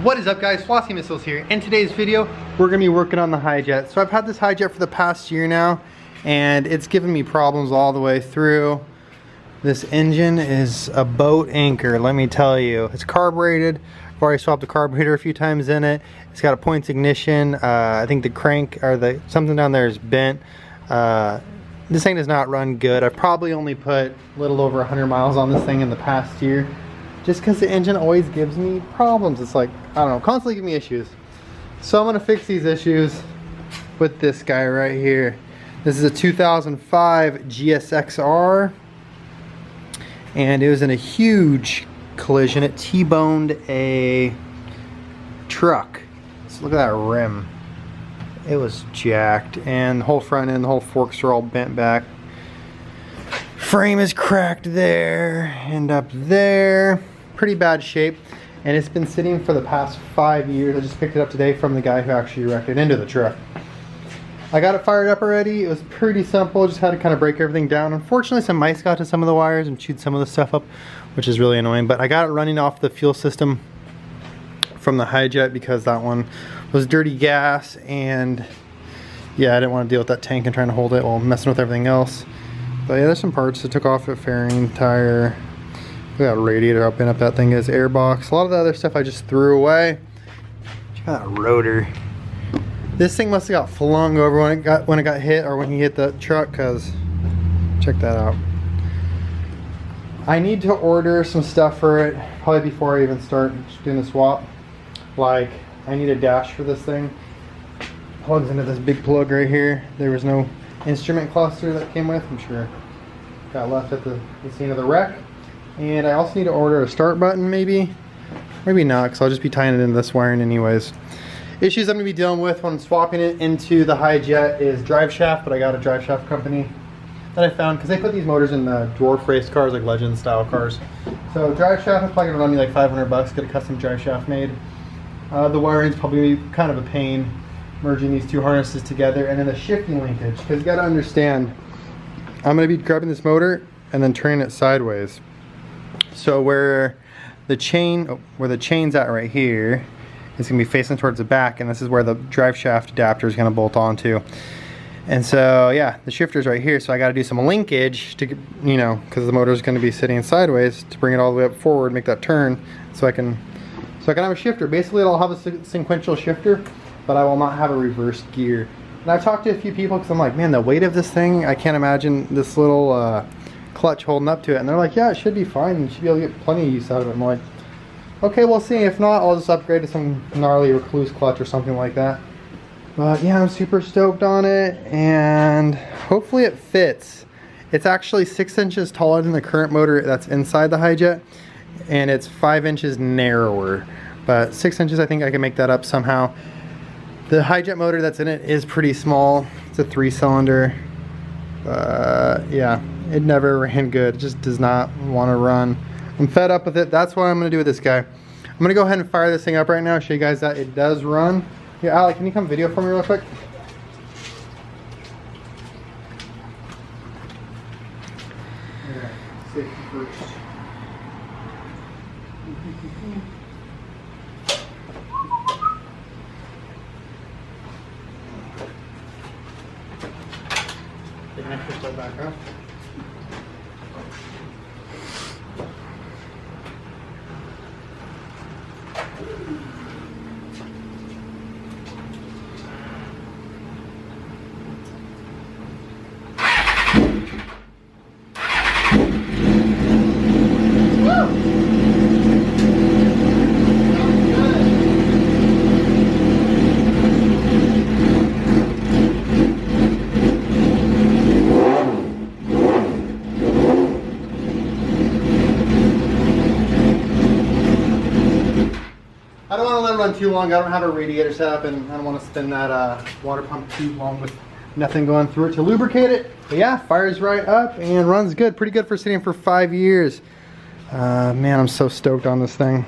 What is up, guys? Flossy Missiles here. In today's video, we're going to be working on the Hijet. So I've had this Hijet for the past year now, and it's given me problems all the way through. This engine is a boat anchor, let me tell you. It's carbureted. I've already swapped the carburetor a few times in it. It's got a points ignition. I think the crank or something down there is bent. This thing does not run good. I've probably only put a little over 100 miles on this thing in the past year, just because the engine always gives me problems. It's like, I don't know, constantly give me issues. So I'm gonna fix these issues with this guy right here. This is a 2005 GSXR, and it was in a huge collision. It T-boned a truck. So look at that rim. It was jacked, and the whole front end, the whole forks are all bent back. Frame is cracked there and up there. Pretty bad shape, and it's been sitting for the past 5 years. I just picked it up today from the guy who actually wrecked it into the truck. I got it fired up already. It was pretty simple, just had to kind of break everything down. Unfortunately, some mice got to some of the wires and chewed some of the stuff up, which is really annoying, but I got it running off the fuel system from the Hijet because that one was dirty gas, and yeah, I didn't want to deal with that tank and trying to hold it while messing with everything else. But yeah, there's some parts that took off a fairing, tire. We got a radiator, how bent up that thing is, airbox. A lot of the other stuff I just threw away. Check out that rotor. This thing must have got flung over when it got hit, or when he hit the truck, because check that out. I need to order some stuff for it, probably before I even start doing the swap. Like, I need a dash for this thing. Plugs into this big plug right here. There was no instrument cluster that came with. I'm sure got left at the scene of the wreck. And I also need to order a start button, maybe not, because I'll just be tying it into this wiring anyways. Issues I'm going to be dealing with when swapping it into the Hijet is drive shaft, but I got a drive shaft company that I found, because they put these motors in the dwarf race cars, like Legend style cars. So drive shaft is probably going to run me like 500 bucks, get a custom drive shaft made. The wiring's probably kind of a pain, merging these two harnesses together, and then the shifting linkage, because you got to understand, I'm going to be grabbing this motor and then turning it sideways. So where the chain's at right here, it's going to be facing towards the back, and this is where the drive shaft adapter is going to bolt onto. And so yeah, the shifter's right here, so I got to do some linkage to, you know, because the motor is going to be sitting sideways, to bring it all the way up forward, make that turn, so I can have a shifter. Basically, it'll have a sequential shifter, but I will not have a reverse gear. And I've talked to a few people, because I'm like, man, the weight of this thing, I can't imagine this little clutch holding up to it. And they're like, yeah, it should be fine. You should be able to get plenty of use out of it. I'm like, okay, we'll see. If not, I'll just upgrade to some gnarly recluse clutch or something like that. But yeah, I'm super stoked on it, and hopefully it fits. It's actually 6 inches taller than the current motor that's inside the Hijet, and it's 5 inches narrower. But 6 inches, I think I can make that up somehow. The Hijet motor that's in it is pretty small. It's a 3-cylinder. Yeah, it never ran good. It just does not want to run. I'm fed up with it. That's what I'm going to do with this guy. I'm going to go ahead and fire this thing up right now, show you guys that it does run. Here, Alec, can you come video for me real quick? Okay, safety first. Take an extra step back up. I don't want to let it run too long. I don't have a radiator set up, and I don't want to spin that water pump too long with nothing going through it to lubricate it. But yeah, fires right up and runs good. Pretty good for sitting for 5 years. Man, I'm so stoked on this thing.